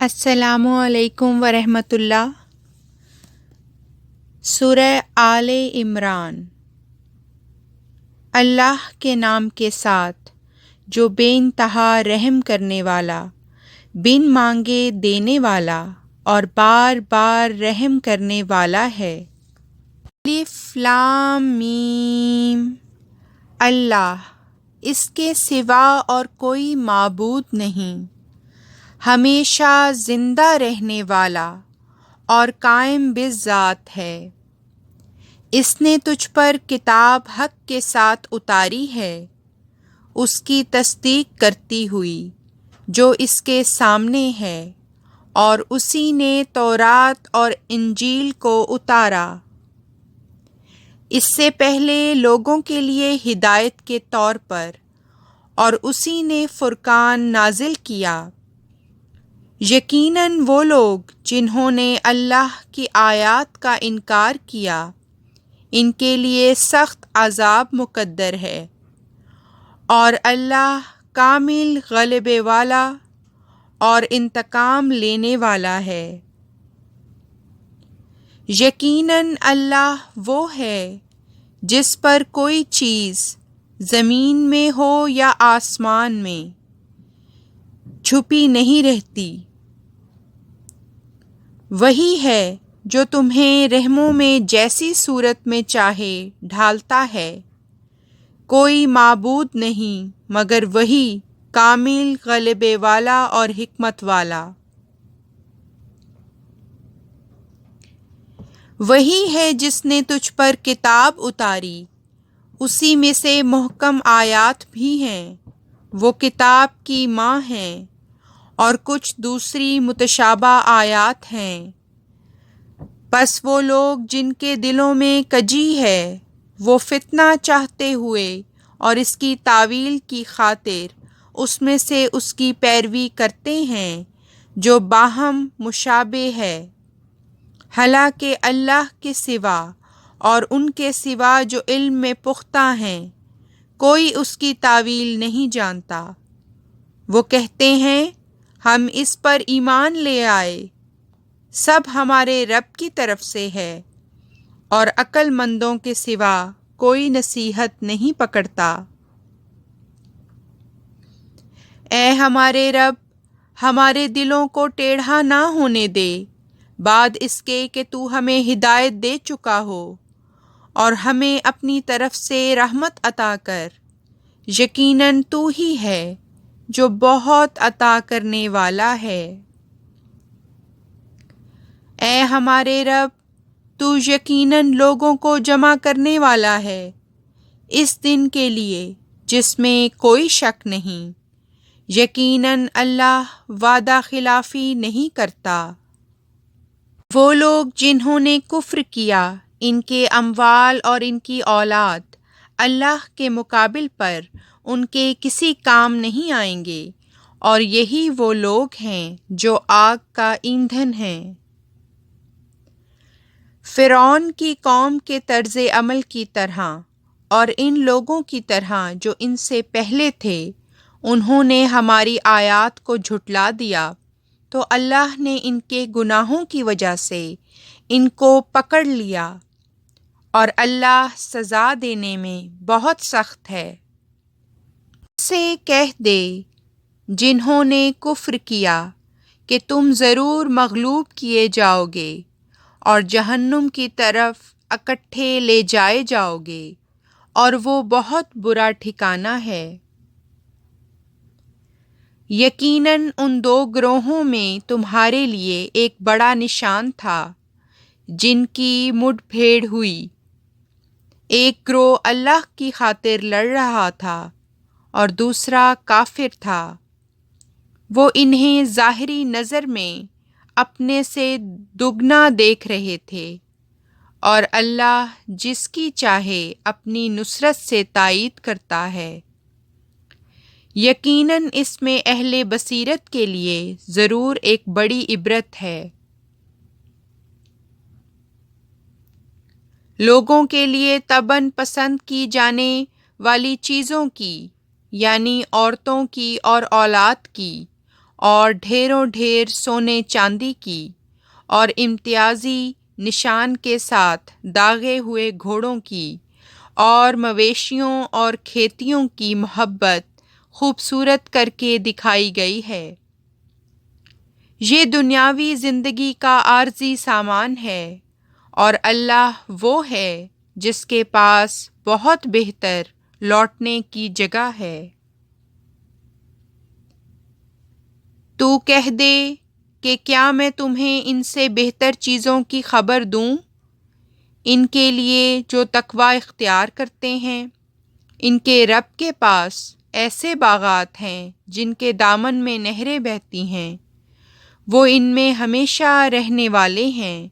السلام علیکم ورحمۃ اللہ۔ سورہ آل عمران۔ اللہ کے نام کے ساتھ جو بے انتہا رحم کرنے والا، بن مانگے دینے والا اور بار بار رحم کرنے والا ہے۔ الف لام میم۔ اللہ، اس کے سوا اور کوئی معبود نہیں، ہمیشہ زندہ رہنے والا اور قائم بالذات ہے۔ اس نے تجھ پر کتاب حق کے ساتھ اتاری ہے، اس کی تصدیق کرتی ہوئی جو اس کے سامنے ہے، اور اسی نے تورات اور انجیل کو اتارا اس سے پہلے لوگوں کے لیے ہدایت کے طور پر، اور اسی نے فرقان نازل کیا۔ یقیناً وہ لوگ جنہوں نے اللہ کی آیات کا انکار کیا، ان کے لیے سخت عذاب مقدر ہے، اور اللہ کامل غلبے والا اور انتقام لینے والا ہے۔ یقیناً اللہ وہ ہے جس پر کوئی چیز زمین میں ہو یا آسمان میں چھپی نہیں رہتی، وہی ہے جو تمہیں رحموں میں جیسی صورت میں چاہے ڈھالتا ہے۔ کوئی معبود نہیں مگر وہی کامل غلبے والا اور حکمت والا۔ وہی ہے جس نے تجھ پر کتاب اتاری، اسی میں سے محکم آیات بھی ہیں، وہ کتاب کی ماں ہیں، اور کچھ دوسری متشابہ آیات ہیں۔ پس وہ لوگ جن کے دلوں میں کجی ہے، وہ فتنہ چاہتے ہوئے اور اس کی تاویل کی خاطر اس میں سے اس کی پیروی کرتے ہیں جو باہم مشابہ ہے، حالانکہ اللہ کے سوا اور ان کے سوا جو علم میں پختہ ہیں کوئی اس کی تاویل نہیں جانتا۔ وہ کہتے ہیں ہم اس پر ایمان لے آئے، سب ہمارے رب کی طرف سے ہے، اور عقل مندوں کے سوا کوئی نصیحت نہیں پکڑتا۔ اے ہمارے رب، ہمارے دلوں کو ٹیڑھا نہ ہونے دے بعد اس کے کہ تو ہمیں ہدایت دے چکا ہو، اور ہمیں اپنی طرف سے رحمت عطا کر۔ یقیناً تو ہی ہے جو بہت عطا کرنے والا ہے۔ اے ہمارے رب، تو یقیناً لوگوں کو جمع کرنے والا ہے اس دن کے لیے جس میں کوئی شک نہیں۔ یقیناً اللہ وعدہ خلافی نہیں کرتا۔ وہ لوگ جنہوں نے کفر کیا، ان کے اموال اور ان کی اولاد اللہ کے مقابل پر ان کے کسی کام نہیں آئیں گے، اور یہی وہ لوگ ہیں جو آگ کا ایندھن ہیں۔ فرعون کی قوم کے طرز عمل کی طرح اور ان لوگوں کی طرح جو ان سے پہلے تھے، انہوں نے ہماری آیات کو جھٹلا دیا، تو اللہ نے ان کے گناہوں کی وجہ سے ان کو پکڑ لیا، اور اللہ سزا دینے میں بہت سخت ہے۔ سے کہہ دے جنہوں نے کفر کیا کہ تم ضرور مغلوب کیے جاؤ گے اور جہنم کی طرف اکٹھے لے جائے جاؤ گے، اور وہ بہت برا ٹھکانہ ہے۔ یقیناً ان دو گروہوں میں تمہارے لیے ایک بڑا نشان تھا جن کی مڈ بھیڑ ہوئی۔ ایک گروہ اللہ کی خاطر لڑ رہا تھا اور دوسرا کافر تھا۔ وہ انہیں ظاہری نظر میں اپنے سے دگنا دیکھ رہے تھے، اور اللہ جس کی چاہے اپنی نصرت سے تائید کرتا ہے۔ یقیناً اس میں اہل بصیرت کے لیے ضرور ایک بڑی عبرت ہے۔ لوگوں کے لیے طبعاً پسند کی جانے والی چیزوں کی، یعنی عورتوں کی اور اولاد کی، اور ڈھیروں ڈھیر سونے چاندی کی اور امتیازی نشان کے ساتھ داغے ہوئے گھوڑوں کی اور مویشیوں اور کھیتیوں کی محبت خوبصورت کر کے دکھائی گئی ہے۔ یہ دنیاوی زندگی کا عارضی سامان ہے، اور اللہ وہ ہے جس کے پاس بہت بہتر لوٹنے کی جگہ ہے۔ تو کہہ دے کہ کیا میں تمہیں ان سے بہتر چیزوں کی خبر دوں؟ ان کے لیے جو تقوی اختیار کرتے ہیں، ان کے رب کے پاس ایسے باغات ہیں جن کے دامن میں نہریں بہتی ہیں، وہ ان میں ہمیشہ رہنے والے ہیں،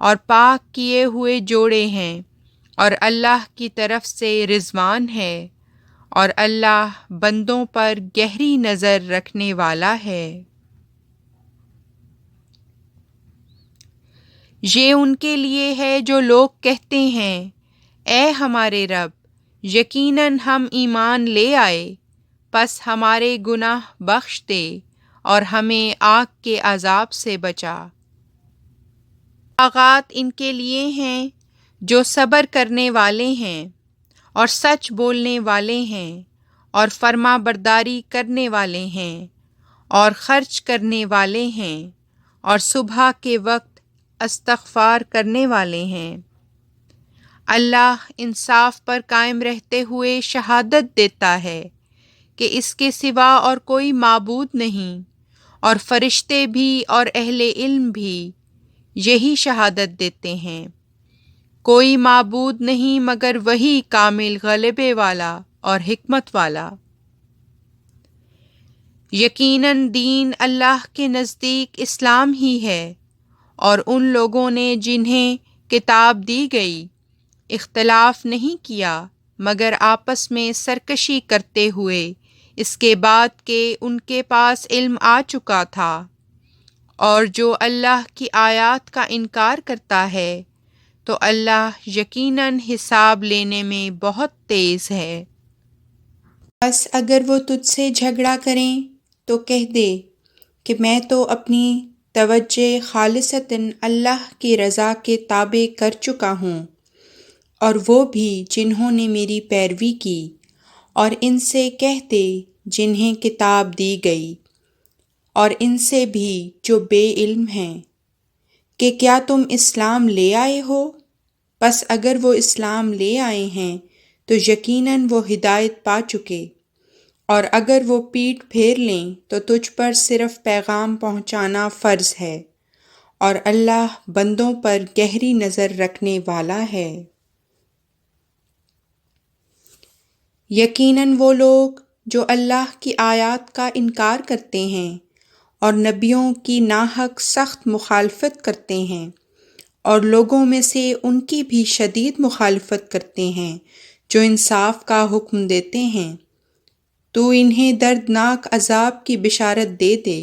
اور پاک کیے ہوئے جوڑے ہیں، اور اللہ کی طرف سے رضوان ہے، اور اللہ بندوں پر گہری نظر رکھنے والا ہے۔ یہ ان کے لیے ہے جو لوگ کہتے ہیں، اے ہمارے رب، یقیناً ہم ایمان لے آئے، پس ہمارے گناہ بخش دے اور ہمیں آگ کے عذاب سے بچا۔ باغات ان کے لیے ہیں جو صبر کرنے والے ہیں اور سچ بولنے والے ہیں اور فرما برداری کرنے والے ہیں اور خرچ کرنے والے ہیں اور صبح کے وقت استغفار کرنے والے ہیں۔ اللہ انصاف پر قائم رہتے ہوئے شہادت دیتا ہے کہ اس کے سوا اور کوئی معبود نہیں، اور فرشتے بھی اور اہل علم بھی یہی شہادت دیتے ہیں۔ کوئی معبود نہیں مگر وہی کامل غلبے والا اور حکمت والا۔ یقیناً دین اللہ کے نزدیک اسلام ہی ہے، اور ان لوگوں نے جنہیں کتاب دی گئی اختلاف نہیں کیا مگر آپس میں سرکشی کرتے ہوئے، اس کے بعد کہ ان کے پاس علم آ چکا تھا۔ اور جو اللہ کی آیات کا انکار کرتا ہے تو اللہ یقیناً حساب لینے میں بہت تیز ہے۔ بس اگر وہ تجھ سے جھگڑا کریں تو کہہ دے کہ میں تو اپنی توجہ خالصتاً اللہ کی رضا کے تابع کر چکا ہوں، اور وہ بھی جنہوں نے میری پیروی کی، اور ان سے کہہ دے جنہیں کتاب دی گئی، اور ان سے بھی جو بے علم ہیں، کہ کیا تم اسلام لے آئے ہو؟ پس اگر وہ اسلام لے آئے ہیں تو یقیناً وہ ہدایت پا چکے، اور اگر وہ پیٹھ پھیر لیں تو تجھ پر صرف پیغام پہنچانا فرض ہے، اور اللہ بندوں پر گہری نظر رکھنے والا ہے۔ یقیناً وہ لوگ جو اللہ کی آیات کا انکار کرتے ہیں اور نبیوں کی ناحق سخت مخالفت کرتے ہیں، اور لوگوں میں سے ان کی بھی شدید مخالفت کرتے ہیں جو انصاف کا حکم دیتے ہیں، تو انہیں دردناک عذاب کی بشارت دے دے۔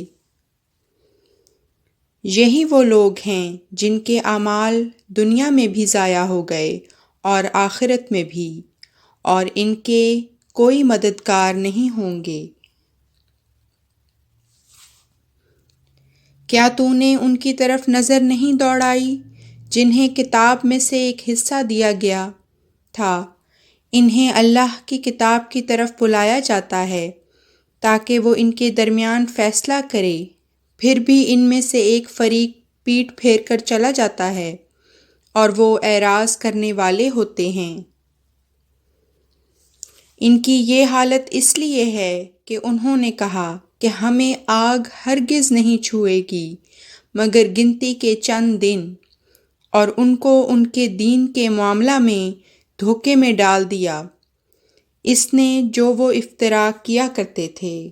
یہی وہ لوگ ہیں جن کے اعمال دنیا میں بھی ضائع ہو گئے اور آخرت میں بھی، اور ان کے کوئی مددگار نہیں ہوں گے۔ کیا تو نے ان کی طرف نظر نہیں دوڑائی جنہیں کتاب میں سے ایک حصہ دیا گیا تھا؟ انہیں اللہ کی کتاب کی طرف بلایا جاتا ہے تاکہ وہ ان کے درمیان فیصلہ کرے، پھر بھی ان میں سے ایک فریق پیٹھ پھیر کر چلا جاتا ہے، اور وہ اعراض کرنے والے ہوتے ہیں۔ ان کی یہ حالت اس لیے ہے کہ انہوں نے کہا کہ ہمیں آگ ہرگز نہیں چھوئے گی مگر گنتی کے چند دن، اور ان کو ان کے دین کے معاملہ میں دھوکے میں ڈال دیا اس نے جو وہ افترا کیا کرتے تھے۔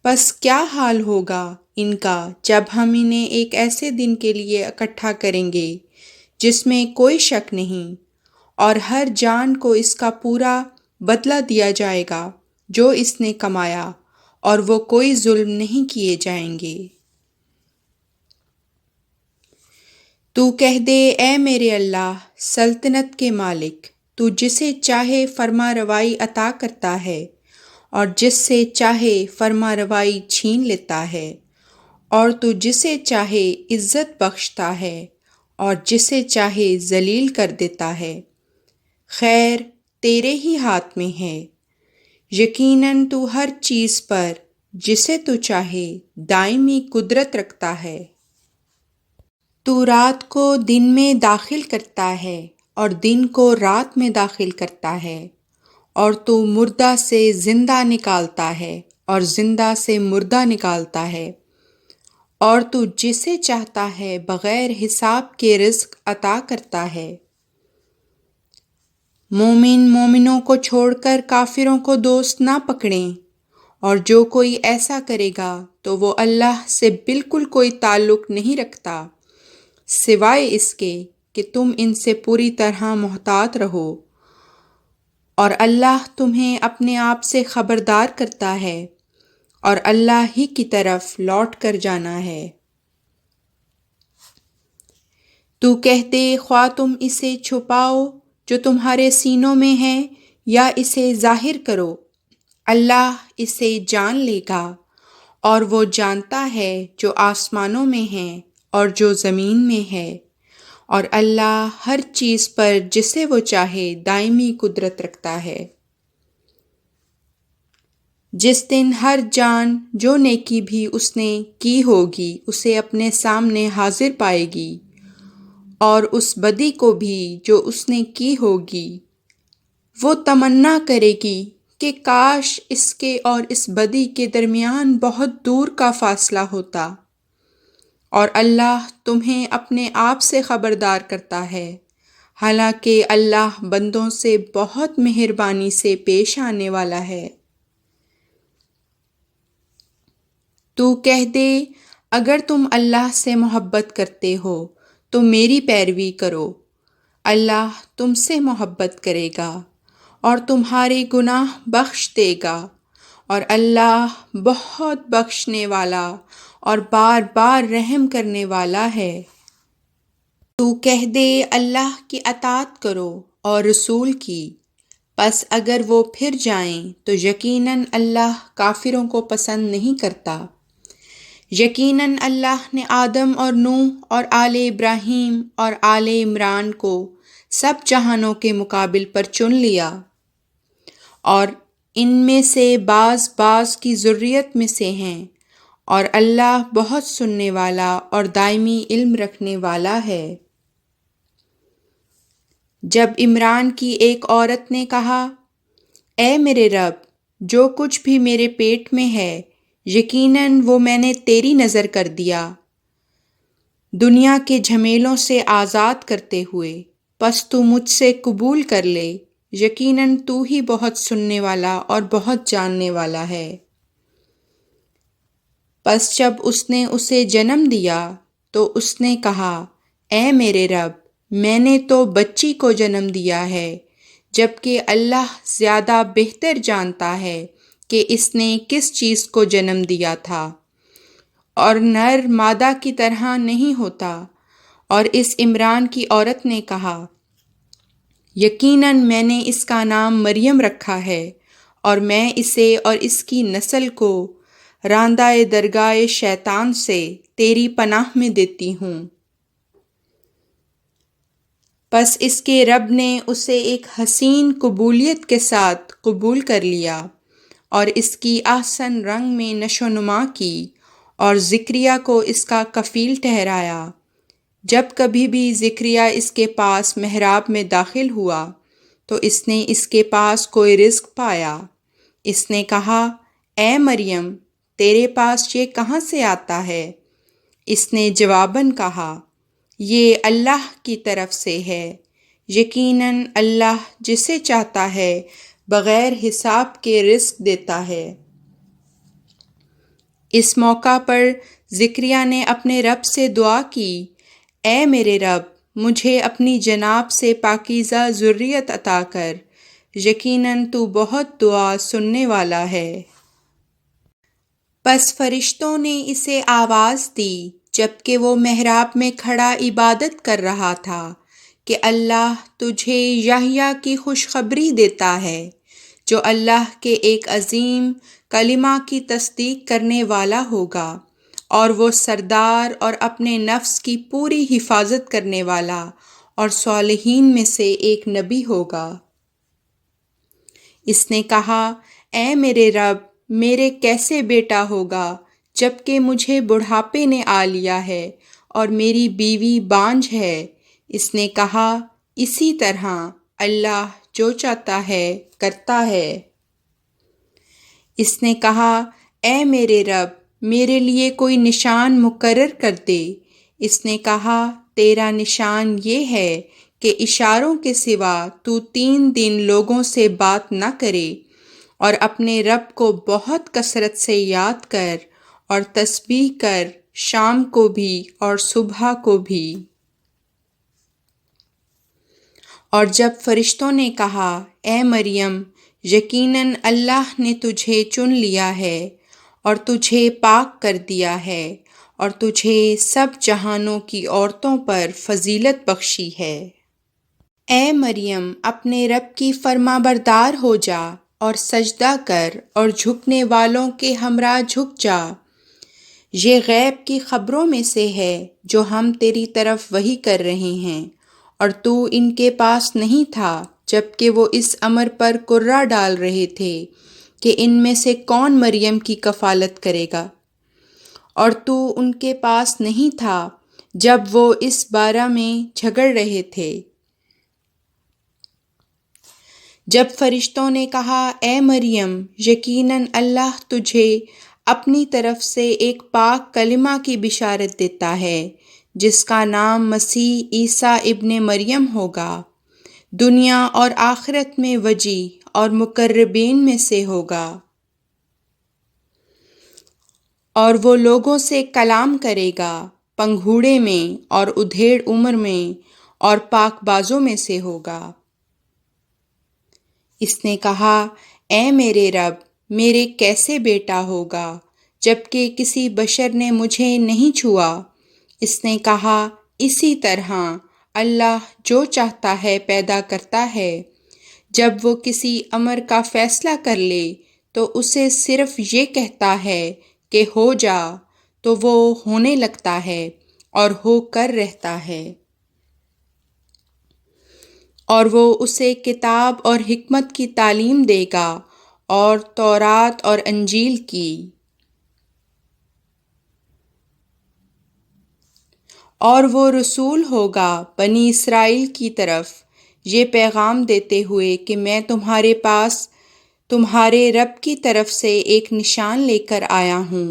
پس کیا حال ہوگا ان کا جب ہم انہیں ایک ایسے دن کے لیے اکٹھا کریں گے جس میں کوئی شک نہیں، اور ہر جان کو اس کا پورا بدلہ دیا جائے گا جو اس نے کمایا، اور وہ کوئی ظلم نہیں کیے جائیں گے۔ تو کہہ دے، اے میرے اللہ، سلطنت کے مالک، تو جسے چاہے فرما روائی عطا کرتا ہے اور جس سے چاہے فرما روائی چھین لیتا ہے، اور تو جسے چاہے عزت بخشتا ہے اور جسے چاہے ذلیل کر دیتا ہے۔ خیر تیرے ہی ہاتھ میں ہے، یقیناً تو ہر چیز پر جسے تو چاہے دائمی قدرت رکھتا ہے۔ تو رات کو دن میں داخل کرتا ہے اور دن کو رات میں داخل کرتا ہے، اور تو مردہ سے زندہ نکالتا ہے اور زندہ سے مردہ نکالتا ہے، اور تو جسے چاہتا ہے بغیر حساب کے رزق عطا کرتا ہے۔ مومن مومنوں کو چھوڑ کر کافروں کو دوست نہ پکڑیں، اور جو کوئی ایسا کرے گا تو وہ اللہ سے بالکل کوئی تعلق نہیں رکھتا، سوائے اس کے کہ تم ان سے پوری طرح محتاط رہو، اور اللہ تمہیں اپنے آپ سے خبردار کرتا ہے، اور اللہ ہی کی طرف لوٹ کر جانا ہے۔ تو کہہ دے خواہ تم اسے چھپاؤ جو تمہارے سینوں میں ہے یا اسے ظاہر کرو، اللہ اسے جان لے گا، اور وہ جانتا ہے جو آسمانوں میں ہے اور جو زمین میں ہے، اور اللہ ہر چیز پر جسے وہ چاہے دائمی قدرت رکھتا ہے۔ جس دن ہر جان جو نیکی بھی اس نے کی ہوگی اسے اپنے سامنے حاضر پائے گی، اور اس بدی کو بھی جو اس نے کی ہوگی، وہ تمنا کرے گی کہ کاش اس کے اور اس بدی کے درمیان بہت دور کا فاصلہ ہوتا، اور اللہ تمہیں اپنے آپ سے خبردار کرتا ہے، حالانکہ اللہ بندوں سے بہت مہربانی سے پیش آنے والا ہے۔ تو کہہ دے اگر تم اللہ سے محبت کرتے ہو تو میری پیروی کرو، اللہ تم سے محبت کرے گا اور تمہارے گناہ بخش دے گا، اور اللہ بہت بخشنے والا اور بار بار رحم کرنے والا ہے۔ تو کہہ دے اللہ کی اطاعت کرو اور رسول کی، پس اگر وہ پھر جائیں تو یقیناً اللہ کافروں کو پسند نہیں کرتا۔ یقیناً اللہ نے آدم اور نوح اور آل ابراہیم اور آل عمران کو سب جہانوں کے مقابل پر چن لیا، اور ان میں سے بعض بعض کی ذریت میں سے ہیں، اور اللہ بہت سننے والا اور دائمی علم رکھنے والا ہے۔ جب عمران کی ایک عورت نے کہا، اے میرے رب، جو کچھ بھی میرے پیٹ میں ہے یقیناً وہ میں نے تیری نذر کر دیا، دنیا کے جھمیلوں سے آزاد کرتے ہوئے، پس تو مجھ سے قبول کر لے، یقیناً تو ہی بہت سننے والا اور بہت جاننے والا ہے۔ پس جب اس نے اسے جنم دیا تو اس نے کہا، اے میرے رب، میں نے تو بچی کو جنم دیا ہے، جبکہ اللہ زیادہ بہتر جانتا ہے کہ اس نے کس چیز کو جنم دیا تھا، اور نر مادہ کی طرح نہیں ہوتا۔ اور اس عمران کی عورت نے کہا، یقیناً میں نے اس کا نام مریم رکھا ہے، اور میں اسے اور اس کی نسل کو راندہ درگاہ شیطان سے تیری پناہ میں دیتی ہوں۔ پس اس کے رب نے اسے ایک حسین قبولیت کے ساتھ قبول کر لیا، اور اس کی احسن رنگ میں نشو و نما کی، اور زکریا کو اس کا کفیل ٹھہرایا۔ جب کبھی بھی زکریا اس کے پاس محراب میں داخل ہوا تو اس نے اس کے پاس کوئی رزق پایا۔ اس نے کہا، اے مریم، تیرے پاس یہ کہاں سے آتا ہے؟ اس نے جواباً کہا، یہ اللہ کی طرف سے ہے، یقیناً اللہ جسے چاہتا ہے بغیر حساب کے رزق دیتا ہے۔ اس موقع پر زکریا نے اپنے رب سے دعا کی، اے میرے رب، مجھے اپنی جناب سے پاکیزہ ذریت عطا کر، یقیناً تو بہت دعا سننے والا ہے۔ پس فرشتوں نے اسے آواز دی جبکہ وہ محراب میں کھڑا عبادت کر رہا تھا کہ اللہ تجھے یحییٰ کی خوشخبری دیتا ہے جو اللہ کے ایک عظیم کلمہ کی تصدیق کرنے والا ہوگا، اور وہ سردار اور اپنے نفس کی پوری حفاظت کرنے والا اور صالحین میں سے ایک نبی ہوگا۔ اس نے کہا، اے میرے رب، میرے کیسے بیٹا ہوگا جبکہ مجھے بڑھاپے نے آ لیا ہے اور میری بیوی بانجھ ہے؟ اس نے کہا، اسی طرح اللہ جو چاہتا ہے کرتا ہے۔ اس نے کہا، اے میرے رب، میرے لیے کوئی نشان مقرر کر دے۔ اس نے کہا، تیرا نشان یہ ہے کہ اشاروں کے سوا تو 3 دن لوگوں سے بات نہ کرے، اور اپنے رب کو بہت کثرت سے یاد کر اور تسبیح کر، شام کو بھی اور صبح کو بھی۔ اور جب فرشتوں نے کہا، اے مریم، یقیناً اللہ نے تجھے چن لیا ہے اور تجھے پاک کر دیا ہے اور تجھے سب جہانوں کی عورتوں پر فضیلت بخشی ہے۔ اے مریم، اپنے رب کی فرما بردار ہو جا اور سجدہ کر اور جھکنے والوں کے ہمراہ جھک جا۔ یہ غیب کی خبروں میں سے ہے جو ہم تیری طرف وحی کر رہے ہیں، اور تو ان کے پاس نہیں تھا جبکہ وہ اس امر پر کرہ ڈال رہے تھے کہ ان میں سے کون مریم کی کفالت کرے گا، اور تو ان کے پاس نہیں تھا جب وہ اس بارے میں جھگڑ رہے تھے۔ جب فرشتوں نے کہا، اے مریم، یقیناً اللہ تجھے اپنی طرف سے ایک پاک کلمہ کی بشارت دیتا ہے جس کا نام مسیح عیسیٰ ابن مریم ہوگا، دنیا اور آخرت میں وجی اور مقربین میں سے ہوگا، اور وہ لوگوں سے کلام کرے گا، پنگھوڑے میں اور ادھیڑ عمر میں اور پاک بازوں میں سے ہوگا۔ اس نے کہا، اے میرے رب، میرے کیسے بیٹا ہوگا جبکہ کسی بشر نے مجھے نہیں چھوا؟ اس نے کہا، اسی طرح اللہ جو چاہتا ہے پیدا کرتا ہے۔ جب وہ کسی امر کا فیصلہ کر لے تو اسے صرف یہ کہتا ہے کہ ہو جا، تو وہ ہونے لگتا ہے اور ہو کر رہتا ہے۔ اور وہ اسے کتاب اور حکمت کی تعلیم دے گا اور تورات اور انجیل کی، اور وہ رسول ہوگا بنی اسرائیل کی طرف یہ پیغام دیتے ہوئے کہ میں تمہارے پاس تمہارے رب کی طرف سے ایک نشان لے کر آیا ہوں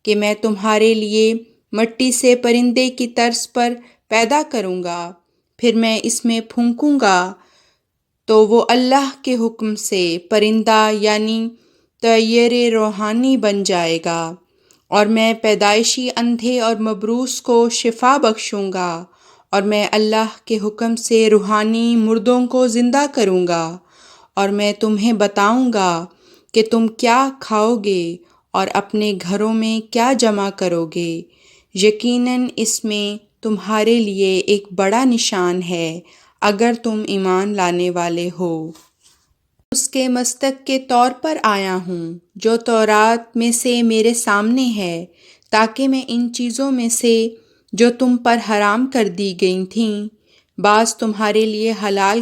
کہ میں تمہارے لیے مٹی سے پرندے کی طرز پر پیدا کروں گا، پھر میں اس میں پھونکوں گا تو وہ اللہ کے حکم سے پرندہ یعنی طیر روحانی بن جائے گا، اور میں پیدائشی اندھے اور مبروس کو شفا بخشوں گا، اور میں اللہ کے حکم سے روحانی مردوں کو زندہ کروں گا، اور میں تمہیں بتاؤں گا کہ تم کیا کھاؤ گے اور اپنے گھروں میں کیا جمع کرو گے۔ یقیناً اس میں تمہارے لیے ایک بڑا نشان ہے اگر تم ایمان لانے والے ہو۔ اس کے مصداق کے طور پر آیا ہوں جو تورات میں سے میرے سامنے ہے، تاکہ میں ان چیزوں میں سے جو تم پر حرام کر دی گئی تھیں بعض تمہارے لیے حلال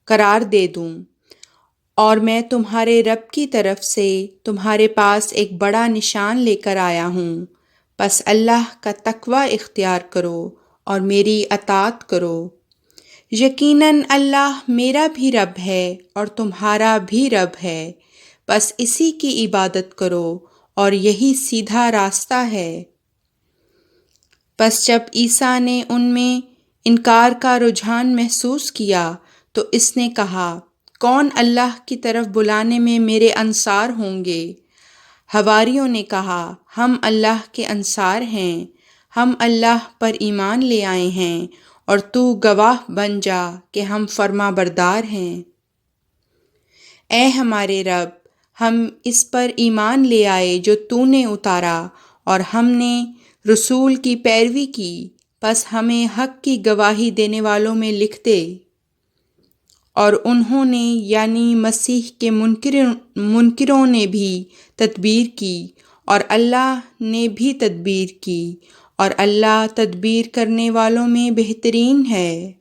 قرار دے دوں، اور میں تمہارے رب کی طرف سے تمہارے پاس ایک بڑا نشان لے کر آیا ہوں، پس اللہ کا تقوی اختیار کرو اور میری اطاعت کرو۔ یقیناً اللہ میرا بھی رب ہے اور تمہارا بھی رب ہے، بس اسی کی عبادت کرو اور یہی سیدھا راستہ ہے۔ پس جب عیسیٰ نے ان میں انکار کا رجحان محسوس کیا تو اس نے کہا، کون اللہ کی طرف بلانے میں میرے انصار ہوں گے؟ حواریوں نے کہا، ہم اللہ کے انصار ہیں، ہم اللہ پر ایمان لے آئے ہیں، اور تو گواہ بن جا کہ ہم فرما بردار ہیں۔ اے ہمارے رب، ہم اس پر ایمان لے آئے جو تو نے اتارا، اور ہم نے رسول کی پیروی کی، پس ہمیں حق کی گواہی دینے والوں میں لکھ دے۔ اور انہوں نے یعنی مسیح کے منکروں نے بھی تدبیر کی اور اللہ نے بھی تدبیر کی، اور اللہ تدبیر کرنے والوں میں بہترین ہے۔